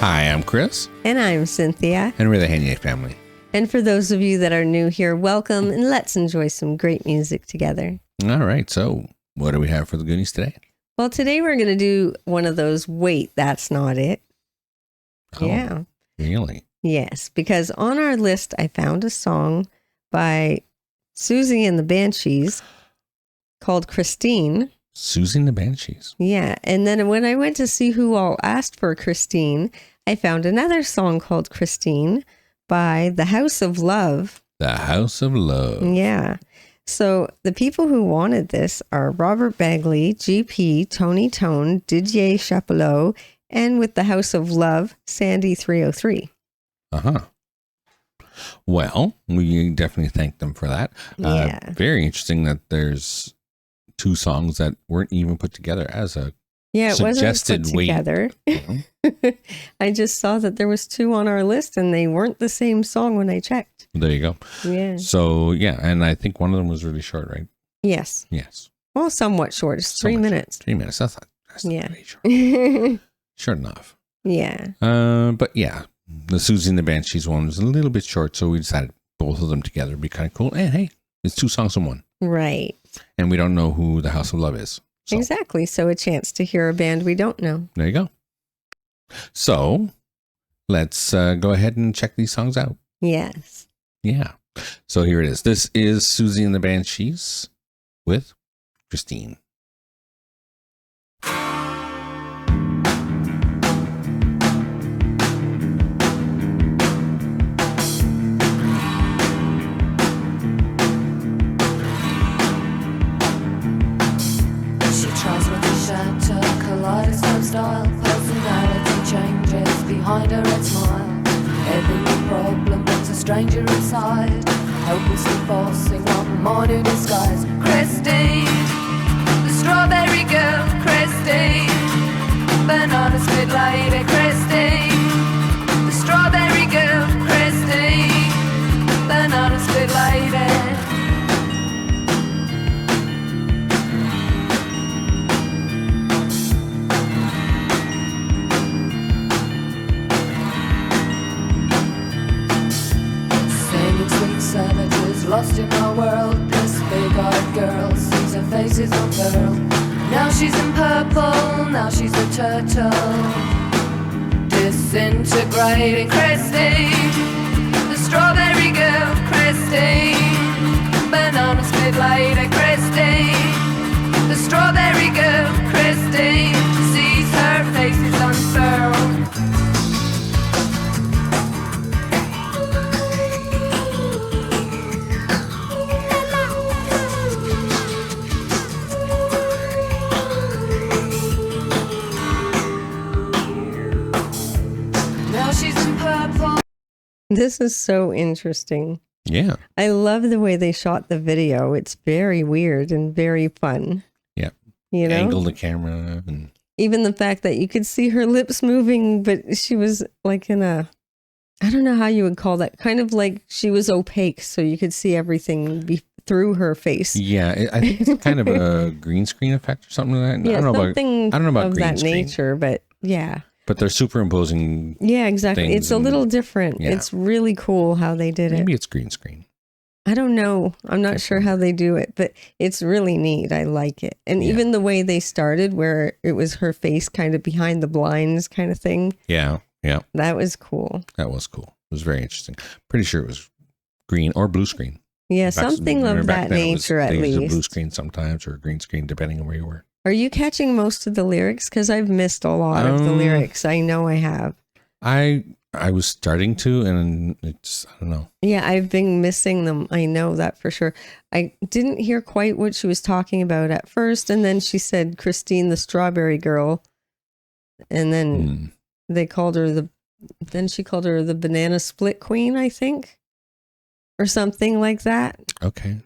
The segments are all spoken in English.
Hi, I'm Chris. And I'm Cynthia. And we're the Haniak family. And for those of you that are new here, welcome, and let's enjoy some great music together. All right, so what do we have for the goodies today? Well, today we're going to do one of those, wait, that's not it. Oh, yeah. Really? Yes, because on our list, I found a song by Siouxsie and the Banshees called Christine. Siouxsie the Banshees. Yeah, and then when I went to see who all asked for Christine, I found another song called Christine by The House of Love. The House of Love. Yeah. So the people who wanted this are Robert Bagley, GP, Tony Tone, Didier Chapelot, and with The House of Love, Sandy 303. Uh-huh. Well, we definitely thank them for that. Yeah. Very interesting that there's two songs that weren't even put together as a it suggested wasn't put together. I just saw that there was two on our list and they weren't the same song when I checked. There you go. Yeah. So, yeah, and I think one of them was really short, right? Yes. Yes. Well, somewhat short. It's 3 minutes. 3 minutes. That's not yeah. very short. Short enough. Yeah. But yeah, the Siouxsie and the Banshees one was a little bit short, so we decided both of them together would be kind of cool. And hey, it's two songs in one. Right. And we don't know who the House of Love is. So. Exactly. So a chance to hear a band we don't know. There you go. So let's go ahead and check these songs out. Yes. Yeah. So here it is. This is Siouxsie and the Banshees with Christine. Style, personality changes behind her red smile. Every problem brings a stranger inside, hopelessly forcing on morning disguise. Christine, the strawberry girl. Christine, banana split lady. Christine, the strawberry girl. Christine, banana split lady. Savages lost in our world. This big-eyed girl sees her face is unfurled. Now she's in purple, now she's a turtle, disintegrating. Christine, the strawberry girl. Christine, banana split lady. Christine, the strawberry girl. Christine sees her face is unfurled. This is so interesting. Yeah. I love the way they shot the video. It's very weird and very fun. Yeah. You know? Angle the camera. And even the fact that you could see her lips moving, but she was like in a, I don't know how you would call that, kind of like she was opaque, so you could see everything through her face. Yeah, I think it's kind of a green screen effect or something like that. Yeah, I don't know about of green that screen. nature, but yeah. But they're superimposing. Yeah, exactly. It's a little different. Yeah. It's really cool how they did it. Maybe it's green screen. I don't know. I'm not sure how they do it, but it's really neat. I like it. And even the way they started, where it was her face kind of behind the blinds kind of thing. Yeah, yeah. That was cool. That was cool. It was very interesting. Pretty sure it was green or blue screen. Yeah, something of that nature at least. It was a blue screen sometimes or a green screen, depending on where you were. Are you catching most of the lyrics? Because I've missed a lot of the lyrics. I know I have. I was starting to, and it's, I don't know. Yeah, I've been missing them. I know that for sure. I didn't hear quite what she was talking about at first. And then she said, Christine, the strawberry girl. And then they called her then she called her the banana split queen, I think. Or something like that. Okay.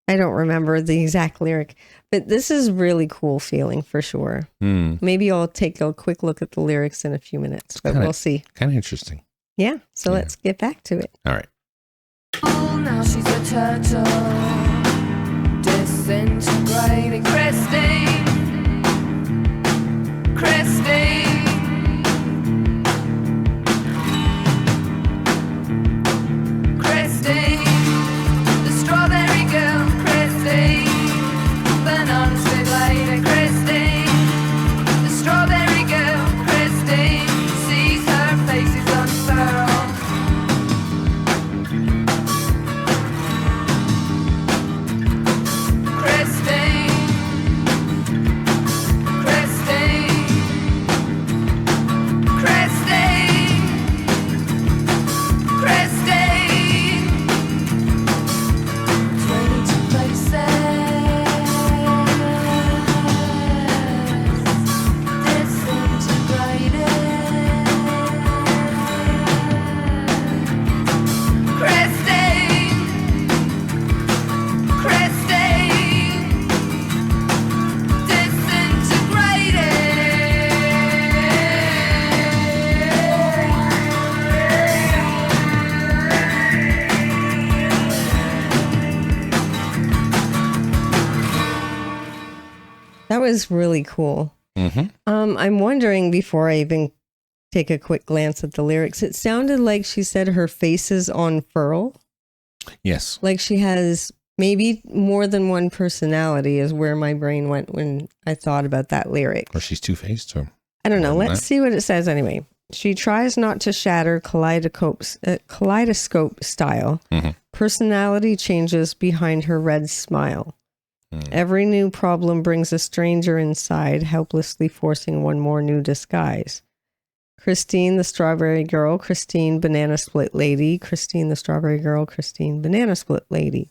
I don't remember the exact lyric, but this is really cool feeling for sure. Maybe I'll take a quick look at the lyrics in a few minutes, but we'll see. Kind of interesting. Yeah. So let's get back to it. All right. Oh, now she's a turtle, disintegrating. Christine, That was really cool. Mm-hmm. I'm wondering, before I even take a quick glance at the lyrics, it sounded like she said her face is on furl. Yes. Like she has maybe more than one personality is where my brain went when I thought about that lyric. Or she's two-faced. Or I don't know. more than Let's that. see what it says anyway. She tries not to shatter kaleidoscope style. Mm-hmm. Personality changes behind her red smile. Mm. Every new problem brings a stranger inside, helplessly forcing one more new disguise. Christine, the strawberry girl, Christine, banana split lady, Christine, the strawberry girl, Christine, banana split lady.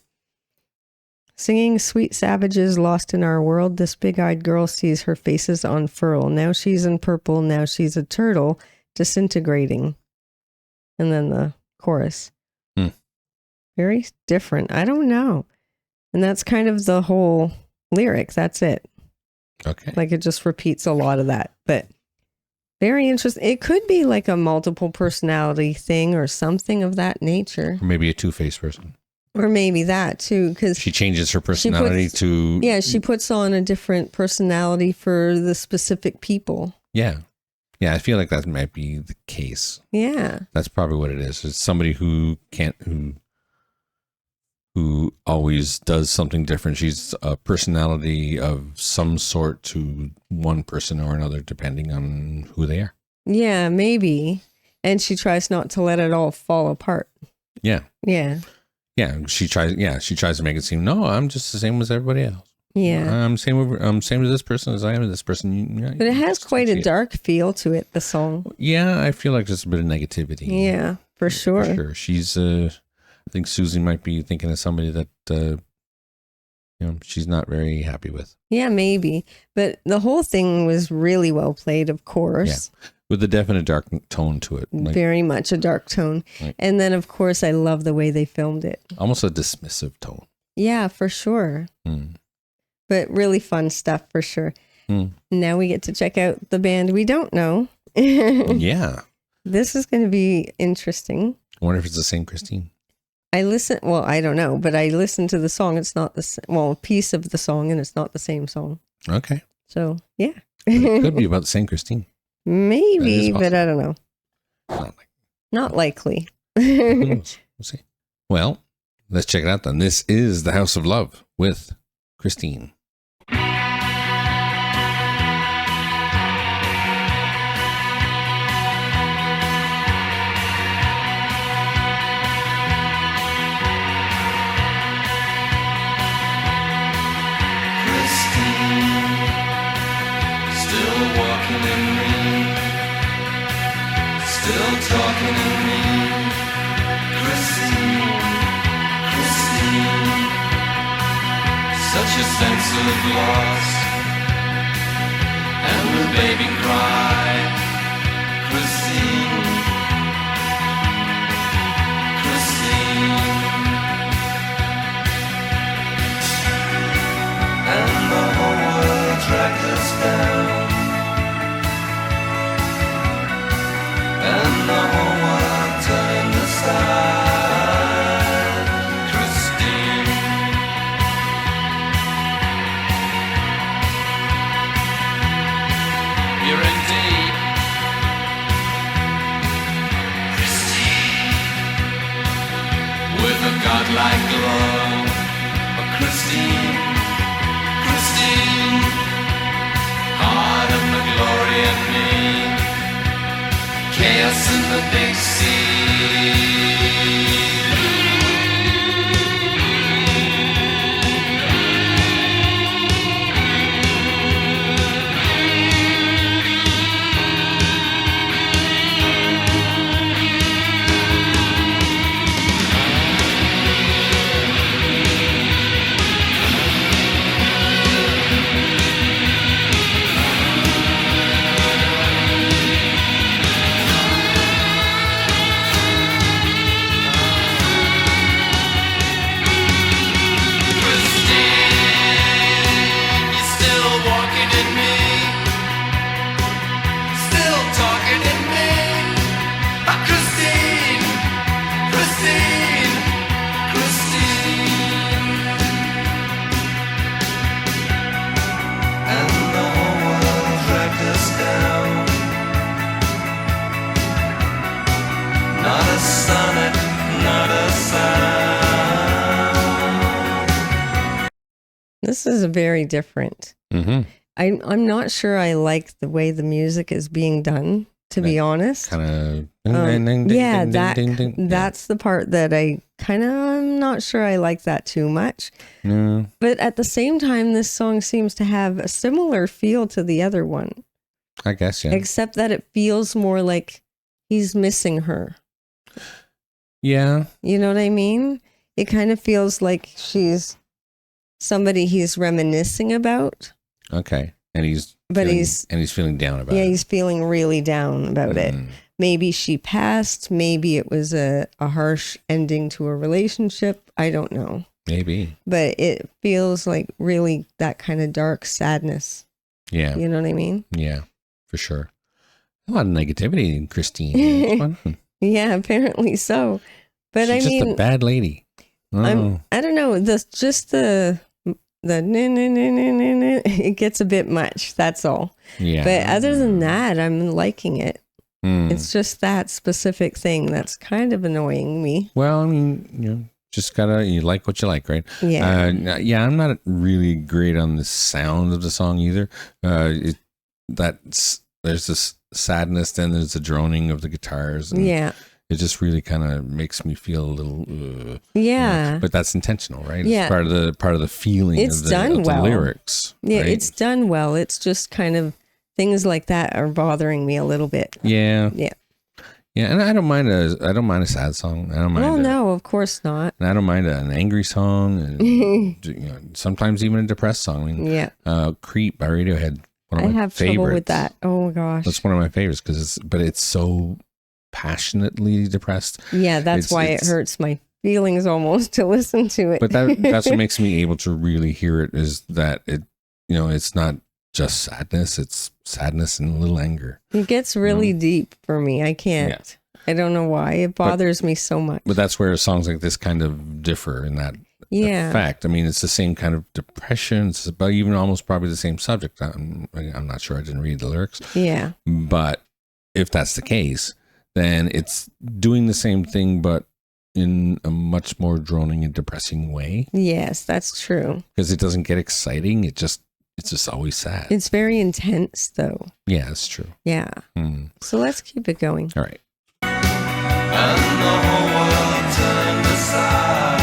Singing sweet savages lost in our world, this big-eyed girl sees her faces unfurl. Now she's in purple, now she's a turtle, disintegrating. And then the chorus. Hmm. Very different. I don't know. And that's kind of the whole lyric. That's it. Okay. Like it just repeats a lot of that. But very interesting. It could be like a multiple personality thing or something of that nature. Or maybe a two-faced person. Or maybe that too, because She changes her personality to... yeah, she puts on a different personality for the specific people. Yeah. Yeah, I feel like that might be the case. Yeah. That's probably what it is. It's somebody who always does something different. She's a personality of some sort to one person or another, depending on who they are. Yeah, maybe. And she tries not to let it all fall apart. Yeah. Yeah. Yeah. She tries to make it seem, no, I'm just the same as everybody else. Yeah. I'm same to this person as I am to this person. Yeah, But it has quite a see it. dark feel to it, the song. Yeah, I feel like there's a bit of negativity. Yeah, for sure. For sure. She's I think Siouxsie might be thinking of somebody that she's not very happy with. Yeah, maybe. But the whole thing was really well played, of course. Yeah. With a definite dark tone to it. Like, Very much a dark tone. Like- And then, of course, I love the way they filmed it. almost a dismissive tone. Yeah, for sure. Mm. But really fun stuff for sure. Mm. Now we get to check out the band we don't know. Yeah. This is going to be interesting. I wonder if it's the same Christine. I don't know, but I listened to the song. It's not a piece of the song, and it's not the same song. Okay. So, yeah. It could be about the same Christine. Maybe, That is but I don't know. Not like- Not likely. who knows? We'll see. Well, let's check it out then. This is The House of Love with Christine. Still walking in me, still talking in me. Christine, Christine, such a sense of loss, and the baby cry. Christine, Christine, and the whole world dragged us down. And the whole world turned aside. Christine, you're in deep. Christine, with a godlike glow. But Christine, Christine, heart of the glory in me. Chaos in the big sea. This is very different. Mm-hmm. I'm not sure I like the way the music is being done, to be honest. Kind of. That's the part that I'm not sure I like that too much. No, But at the same time, this song seems to have a similar feel to the other one, I guess, yeah. except that it feels more like he's missing her. Yeah. You know what I mean? It kind of feels like she's somebody he's reminiscing about. Okay. And he's feeling down about it. Yeah, he's feeling really down about it. Maybe she passed. Maybe it was a harsh ending to a relationship. I don't know. Maybe. But it feels like really that kind of dark sadness. Yeah. You know what I mean? Yeah, for sure. A lot of negativity in Christine. Yeah, apparently so. But She's I mean, just a bad lady. Oh. I don't know. It gets a bit much. That's all. Yeah. But other than that, I'm liking it. Mm. It's just that specific thing that's kind of annoying me. Well, I mean, just you like what you like, right? Yeah. I'm not really great on the sound of the song either. There's this sadness, then there's the droning of the guitars. And Yeah. it just really kind of makes me feel a little. Yeah. But that's intentional, right? Yeah. It's part of the feeling It's of done the well. lyrics. Yeah, right? it's done well. It's just kind of things like that are bothering me a little bit. Yeah. Yeah. Yeah, and I don't mind a sad song. I don't mind. Well, no, of course not. And I don't mind an angry song, and sometimes even a depressed song. I mean, Yeah. "Creep" by Radiohead. One of I my have favorites. trouble with that. Oh gosh. That's one of my favorites but it's so passionately depressed. Yeah, that's why it hurts my feelings almost to listen to it. But that's what makes me able to really hear it, is that it's not just sadness, it's sadness and a little anger. It gets really deep for me. I can't. Yeah. I don't know why. It bothers me so much. But that's where songs like this kind of differ in that effect. I mean, it's the same kind of depression. It's about even almost probably the same subject. I'm not sure. I didn't read the lyrics. Yeah. But if that's the case, then it's doing the same thing, but in a much more droning and depressing way. Yes, that's true. Because it doesn't get exciting. It's just always sad. It's very intense, though. Yeah, that's true. Yeah. So let's keep it going. All right. And the whole world turned aside.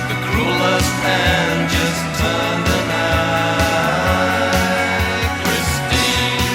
The cruelest hand just turned an eye. Christine.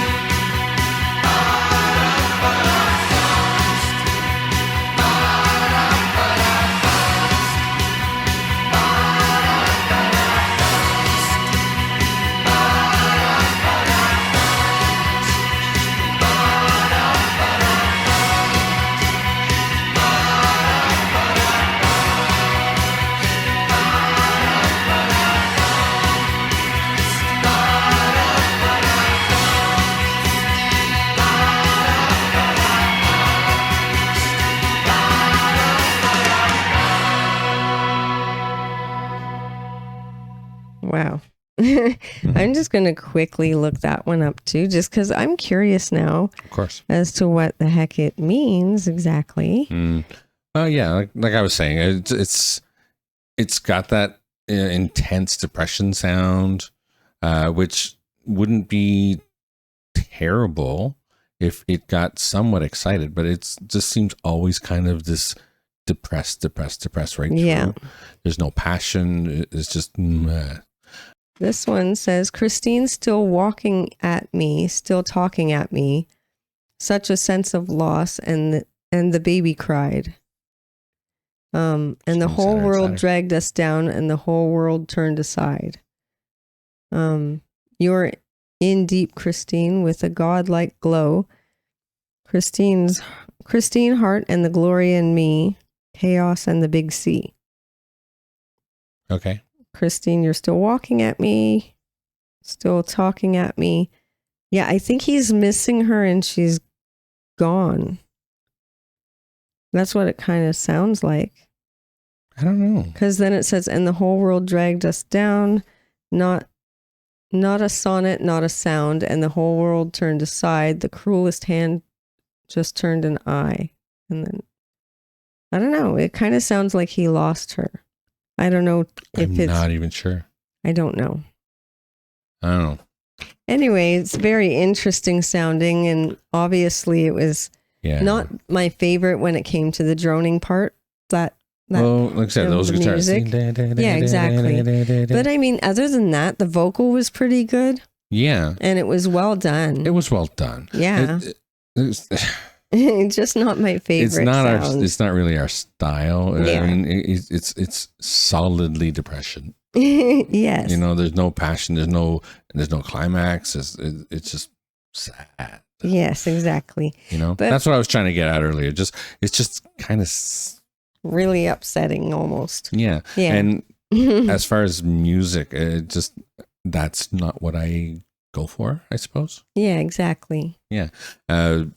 Wow. I'm just going to quickly look that one up too, just because I'm curious now Of course. as to what the heck it means exactly. Oh yeah, like I was saying, it's got that intense depression sound, which wouldn't be terrible if it got somewhat excited, but it just seems always kind of this depressed right through. Yeah. There's no passion. It's just meh. This one says, Christine's still walking at me, still talking at me. Such a sense of loss, and the baby cried. And the whole world dragged us down, and the whole world turned aside. You're in deep, Christine, with a godlike glow. Christine heart and the glory in me, chaos and the big sea. Okay. Christine, you're still walking at me, still talking at me. Yeah, I think he's missing her and she's gone. That's what it kind of sounds like. I don't know. Because then it says, and the whole world dragged us down, not a sonnet, not a sound, and the whole world turned aside. The cruelest hand just turned an eye. And then, I don't know, it kind of sounds like he lost her. I don't know if I'm it's. not even sure. I don't know. I don't know. Anyway, it's very interesting sounding, and obviously it was Yeah. not my favorite when it came to the droning part. That Well, like I said, of those the guitars. music. Yeah, exactly. But I mean, other than that, the vocal was pretty good, yeah, and it was well done. it was well done. Yeah. It's Just not my favorite. sound. It's not really our style. Yeah. I mean, it's solidly depression. Yes. You know, there's no passion. There's no climax. It's just sad. Yes, exactly. You know, But- that's what I was trying to get at earlier. It's just kind of Really upsetting almost. yeah. Yeah. And as far as music, that's not what I go for, I suppose. Yeah, exactly. Yeah. You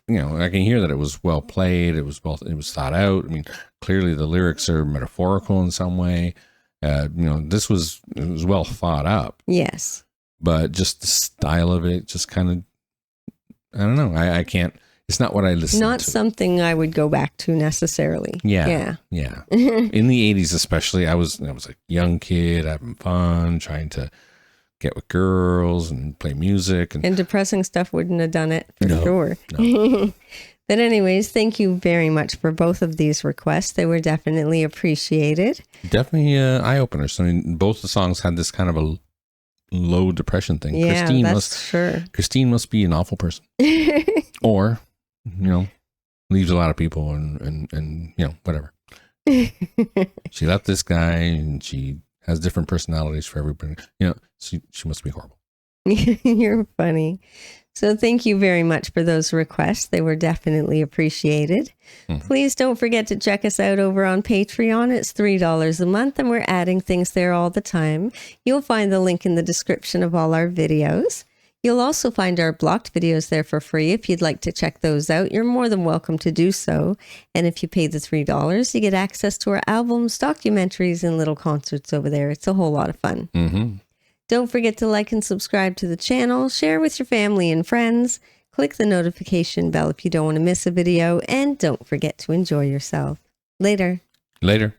know, I can hear that it was well played. It was thought out. I mean, clearly the lyrics are metaphorical in some way. You know, it was well thought up, Yes. but just the style of it, just kind of, I don't know. I can't. It's not what I listen Not to. something I would go back to necessarily. Yeah. In the 80s, especially, I was a young kid having fun, trying to get with girls and play music. And depressing stuff wouldn't have done it for No, sure. no. But anyways, thank you very much for both of these requests. They were definitely appreciated. Definitely eye openers. I mean, both the songs had this kind of a low depression thing. Yeah, that's sure. Christine must be an awful person, or you know, leaves a lot of people and you know, whatever. She left this guy, and she has different personalities for everybody. You know, she must be horrible. You're funny. So thank you very much for those requests. They were definitely appreciated. Please don't forget to check us out over on Patreon. It's $3 a month, and we're adding things there all the time. You'll find the link in the description of all our videos. You'll also find our blocked videos there for free. If you'd like to check those out, you're more than welcome to do so. And if you pay the $3, you get access to our albums, documentaries, and little concerts over there. It's a whole lot of fun. Mm-hmm. Don't forget to like and subscribe to the channel, share with your family and friends, click the notification bell if you don't want to miss a video, and don't forget to enjoy yourself. Later. Later.